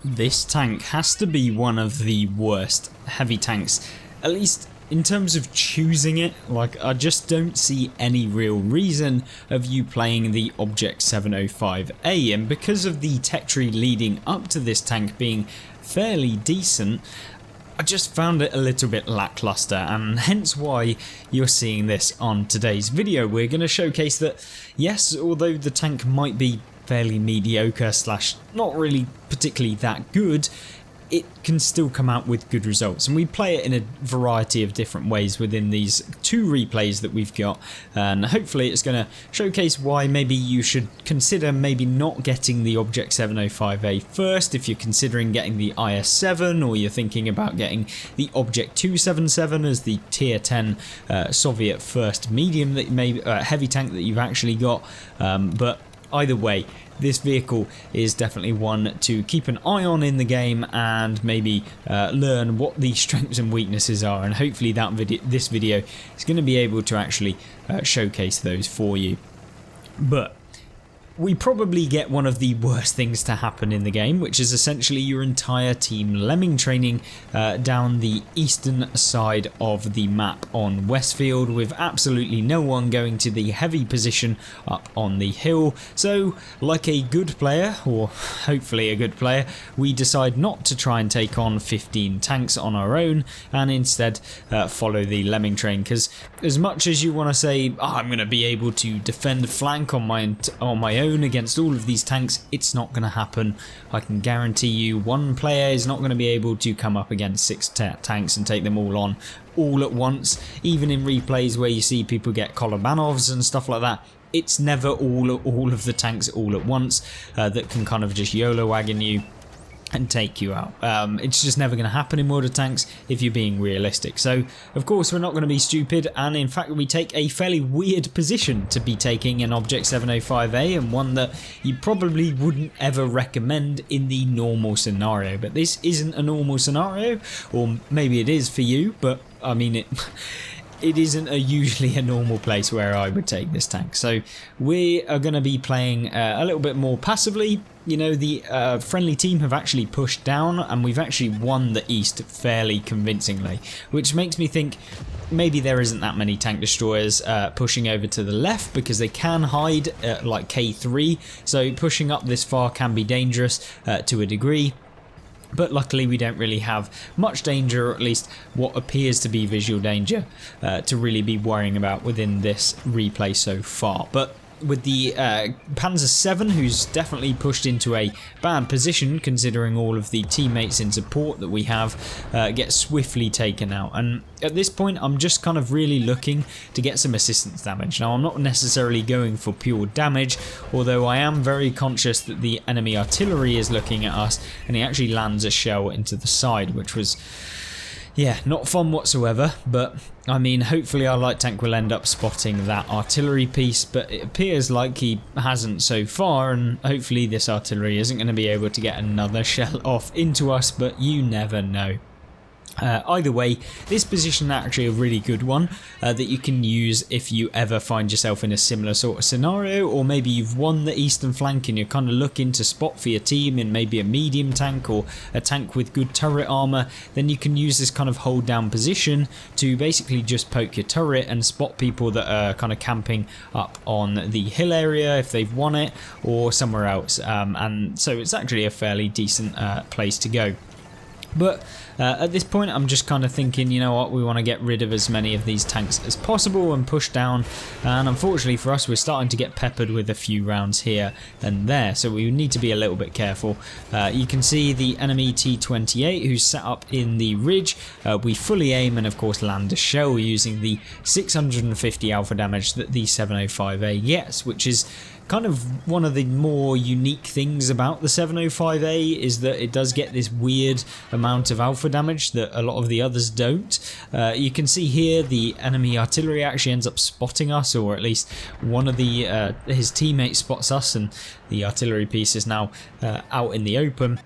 This tank has to be one of the worst heavy tanks, at least in terms of choosing it. Like, I just don't see any real reason of you playing the Object 705A, and because of the tech tree leading up to this tank being fairly decent, I just found it a little bit lackluster, and hence why you're seeing this on today's video. We're going to showcase that, yes, although the tank might be fairly mediocre slash not really particularly that good, it can still come out with good results, and we play it in a variety of different ways within these two replays that we've got, and hopefully it's going to showcase why maybe you should consider maybe not getting the Object 705A first if you're considering getting the IS-7, or you're thinking about getting the Object 277 as the tier 10 Soviet first medium that heavy tank that you've actually got, but either way, this vehicle is definitely one to keep an eye on in the game, and maybe learn what the strengths and weaknesses are, and hopefully this video is going to be able to actually showcase those for you. But we probably get one of the worst things to happen in the game, which is essentially your entire team lemming training down the eastern side of the map on Westfield, with absolutely no one going to the heavy position up on the hill. So, like a good player, or hopefully a good player, we decide not to try and take on 15 tanks on our own, and instead follow the lemming train, because as much as you want to say, oh, I'm going to be able to defend flank on my own against all of these tanks, it's not going to happen. I can guarantee you one player is not going to be able to come up against 6 tanks and take them all on all at once. Even in replays where you see people get Kolobanovs and stuff like that, it's never all of the tanks all at once that can kind of just YOLO wagon you and take you out. It's just never going to happen in World of Tanks if you're being realistic. So of course we're not going to be stupid, and in fact we take a fairly weird position to be taking an Object 705A, and one that you probably wouldn't ever recommend in the normal scenario. But this isn't a normal scenario, or maybe it is for you, but I mean it isn't usually a normal place where I would take this tank. So we are going to be playing a little bit more passively. You know, the friendly team have actually pushed down, and we've actually won the east fairly convincingly, which makes me think maybe there isn't that many tank destroyers pushing over to the left, because they can hide like K3, so pushing up this far can be dangerous to a degree. But luckily we don't really have much danger, or at least what appears to be visual danger, to really be worrying about within this replay so far. But with the Panzer 7, who's definitely pushed into a bad position considering all of the teammates in support that we have, get swiftly taken out. And at this point I'm just kind of really looking to get some assistance damage. Now I'm not necessarily going for pure damage, although I am very conscious that the enemy artillery is looking at us, and he actually lands a shell into the side, which was, yeah, not fun whatsoever. But I mean, hopefully our light tank will end up spotting that artillery piece, but it appears like he hasn't so far, and hopefully this artillery isn't going to be able to get another shell off into us, but you never know. Either way, this position is actually a really good one that you can use if you ever find yourself in a similar sort of scenario, or maybe you've won the eastern flank and you're kind of looking to spot for your team in maybe a medium tank or a tank with good turret armor. Then you can use this kind of hold down position to basically just poke your turret and spot people that are kind of camping up on the hill area if they've won it, or somewhere else, and so it's actually a fairly decent place to go. But at this point I'm just kind of thinking, you know what, we want to get rid of as many of these tanks as possible and push down, and unfortunately for us we're starting to get peppered with a few rounds here and there, so we need to be a little bit careful. You can see the enemy T-28 who's set up in the ridge. We fully aim and of course land a shell using the 650 alpha damage that the 705A gets, which is kind of one of the more unique things about the 705A, is that it does get this weird amount of alpha damage that a lot of the others don't. You can see here the enemy artillery actually ends up spotting us, or at least one of the his teammates spots us, and the artillery piece is now out in the open.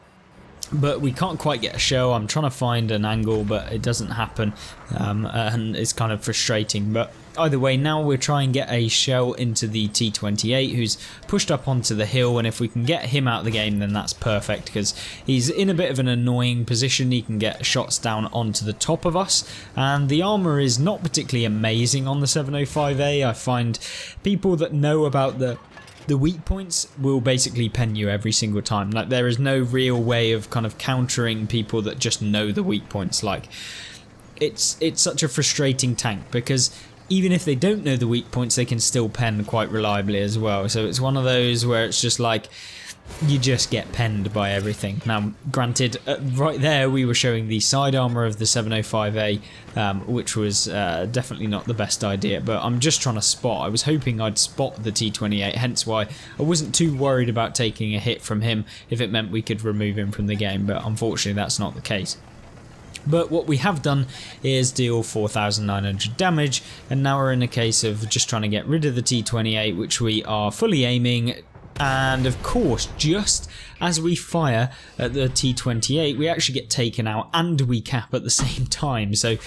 but we can't quite get a show. I'm trying to find an angle, but it doesn't happen, and it's kind of frustrating. But either way, now we're trying to get a shell into the T28, who's pushed up onto the hill, and if we can get him out of the game, then that's perfect, because he's in a bit of an annoying position. He can get shots down onto the top of us, and the armor is not particularly amazing on the 705A. I find people that know about the weak points will basically pen you every single time. Like, there is no real way of kind of countering people that just know the weak points. Like, it's such a frustrating tank, because even if they don't know the weak points, they can still pen quite reliably as well. So it's one of those where it's just like, you just get penned by everything. Now, granted, right there we were showing the side armor of the 705A, which was definitely not the best idea, but I'm just trying to spot. I was hoping I'd spot the T28, hence why I wasn't too worried about taking a hit from him if it meant we could remove him from the game, but unfortunately that's not the case. But what we have done is deal 4,900 damage, and now we're in a case of just trying to get rid of the T28, which we are fully aiming. And of course, just as we fire at the T28, we actually get taken out and we cap at the same time. So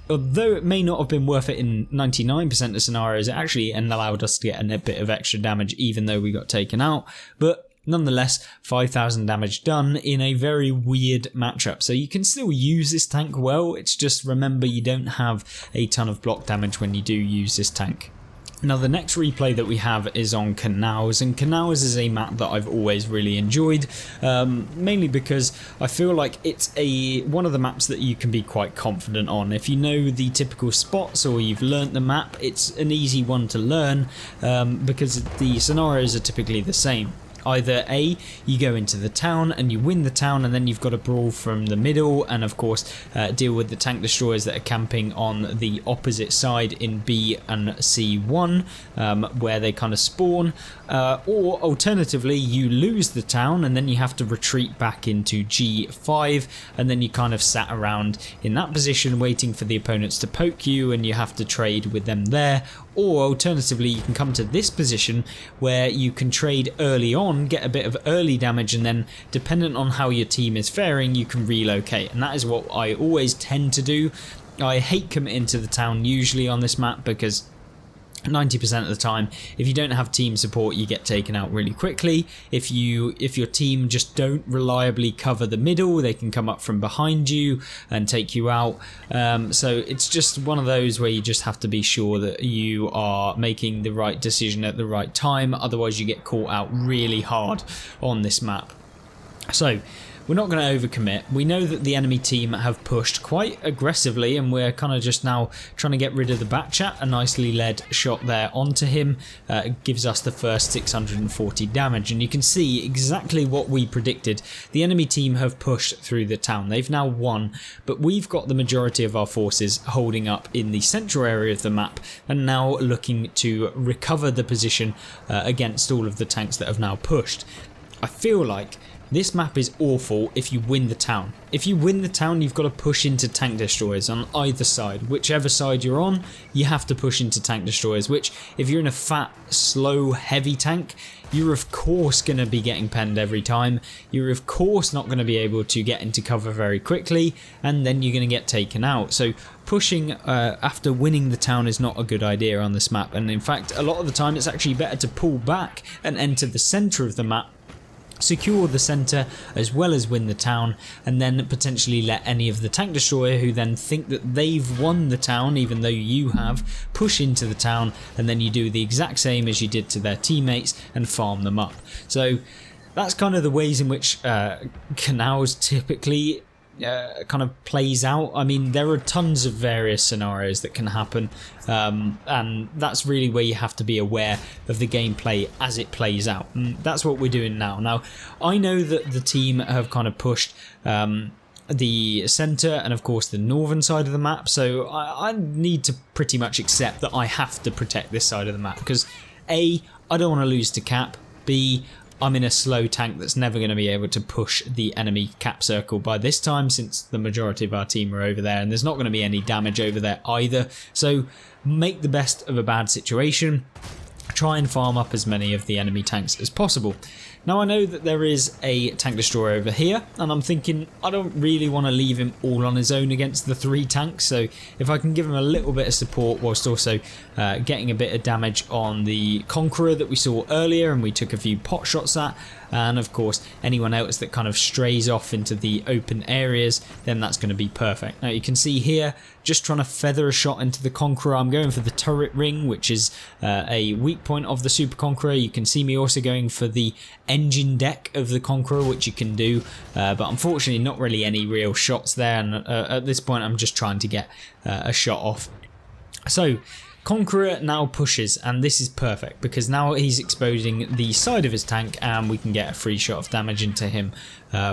although it may not have been worth it in 99% of scenarios, it actually allowed us to get a bit of extra damage even though we got taken out. But nonetheless, 5,000 damage done in a very weird matchup. So you can still use this tank well, it's just remember you don't have a ton of block damage when you do use this tank. Now, the next replay that we have is on Canals, and Canals is a map that I've always really enjoyed, mainly because I feel like it's one of the maps that you can be quite confident on. If you know the typical spots or you've learnt the map, it's an easy one to learn, because the scenarios are typically the same. Either A, you go into the town and you win the town, and then you've got to brawl from the middle and of course deal with the tank destroyers that are camping on the opposite side in B and C1, where they kind of spawn, or alternatively you lose the town and then you have to retreat back into G5, and then you kind of sat around in that position waiting for the opponents to poke you and you have to trade with them there. Or alternatively, you can come to this position where you can trade early on, get a bit of early damage, and then dependent on how your team is faring, you can relocate. And that is what I always tend to do. I hate committing to the town usually on this map, because 90% of the time, if you don't have team support, you get taken out really quickly. If your team just don't reliably cover the middle, they can come up from behind you and take you out. So it's just one of those where you just have to be sure that you are making the right decision at the right time, otherwise you get caught out really hard on this map. So we're not going to overcommit. We know that the enemy team have pushed quite aggressively, and we're kind of just now trying to get rid of the Batchat. A nicely led shot there onto him gives us the first 640 damage, and you can see exactly what we predicted. The enemy team have pushed through the town. They've now won, but we've got the majority of our forces holding up in the central area of the map and now looking to recover the position against all of the tanks that have now pushed. I feel like this map is awful if you win the town. If you win the town, you've got to push into tank destroyers on either side. Whichever side you're on, you have to push into tank destroyers, which if you're in a fat, slow, heavy tank, you're of course going to be getting penned every time. You're of course not going to be able to get into cover very quickly, and then you're going to get taken out. So pushing after winning the town is not a good idea on this map, and in fact a lot of the time it's actually better to pull back and enter the centre of the map, secure the centre as well as win the town, and then potentially let any of the tank destroyer who then think that they've won the town even though you have, push into the town, and then you do the exact same as you did to their teammates and farm them up. So that's kind of the ways in which Canals typically kind of plays out. I mean, there are tons of various scenarios that can happen, and that's really where you have to be aware of the gameplay as it plays out, and that's what we're doing now. Now, I know that the team have kind of pushed the centre and of course the northern side of the map, so I need to pretty much accept that I have to protect this side of the map, because A, I don't want to lose to cap, B, I'm in a slow tank that's never going to be able to push the enemy cap circle by this time, since the majority of our team are over there and there's not going to be any damage over there either. So make the best of a bad situation. Try and farm up as many of the enemy tanks as possible. Now I know that there is a tank destroyer over here, and I'm thinking I don't really want to leave him all on his own against the 3 tanks, so if I can give him a little bit of support whilst also getting a bit of damage on the Conqueror that we saw earlier and we took a few pot shots at, and of course anyone else that kind of strays off into the open areas, then that's going to be perfect. Now you can see here, just trying to feather a shot into the Conqueror. I'm going for the turret ring, which is a weak point of the Super Conqueror. You can see me also going for the engine deck of the Conqueror, which you can do, but unfortunately not really any real shots there, and at this point I'm just trying to get a shot off. So Conqueror now pushes, and this is perfect because now he's exposing the side of his tank and we can get a free shot of damage into him,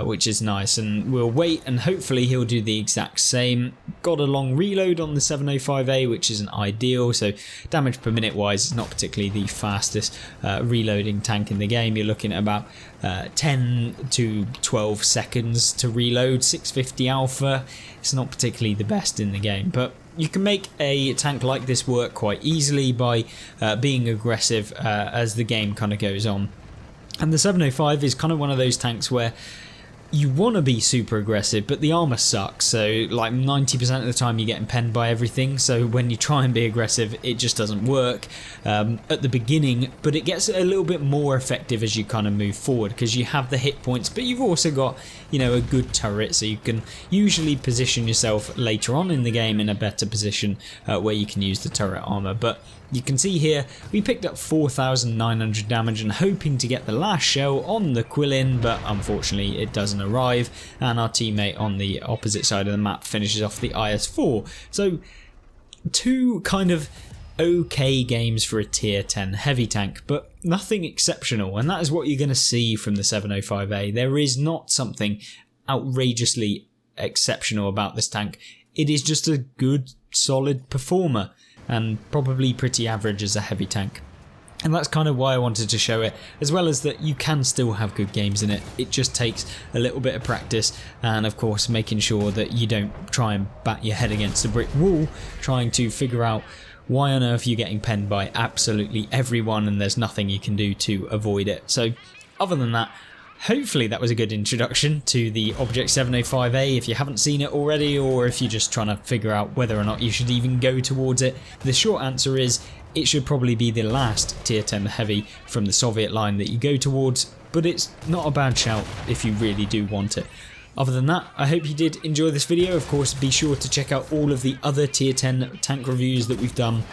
which is nice, and we'll wait and hopefully he'll do the exact same. Got a long reload on the 705A, which isn't ideal, so damage per minute wise it's not particularly the fastest reloading tank in the game. You're looking at about 10 to 12 seconds to reload. 650 alpha, it's not particularly the best in the game, but you can make a tank like this work quite easily by being aggressive as the game kind of goes on. And the 705 is kind of one of those tanks where you want to be super aggressive, but the armor sucks, so like 90% of the time you're getting penned by everything, so when you try and be aggressive it just doesn't work at the beginning, but it gets a little bit more effective as you kind of move forward because you have the hit points, but you've also got, you know, a good turret, so you can usually position yourself later on in the game in a better position where you can use the turret armor. But you can see here we picked up 4,900 damage and hoping to get the last shell on the Quillin, but unfortunately it doesn't arrive, and our teammate on the opposite side of the map finishes off the IS-4. So 2 kind of okay games for a tier 10 heavy tank, but nothing exceptional, and that is what you're going to see from the 705A. There is not something outrageously exceptional about this tank. It is just a good solid performer and probably pretty average as a heavy tank. And that's kind of why I wanted to show it, as well as that you can still have good games in it. It just takes a little bit of practice, and of course making sure that you don't try and bat your head against a brick wall trying to figure out why on earth you're getting penned by absolutely everyone and there's nothing you can do to avoid it. So other than that, hopefully that was a good introduction to the Object 705A if you haven't seen it already, or if you're just trying to figure out whether or not you should even go towards it. The short answer is it should probably be the last tier 10 heavy from the Soviet line that you go towards, but it's not a bad shout if you really do want it. Other than that, I hope you did enjoy this video. Of course, be sure to check out all of the other tier 10 tank reviews that we've done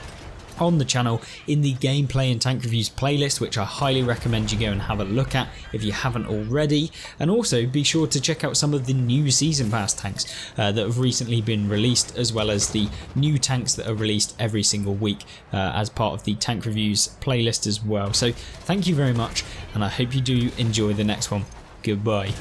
on the channel in the gameplay and tank reviews playlist, which I highly recommend you go and have a look at if you haven't already. And also be sure to check out some of the new season pass tanks that have recently been released, as well as the new tanks that are released every single week as part of the tank reviews playlist as well. So thank you very much, and I hope you do enjoy the next one. Goodbye.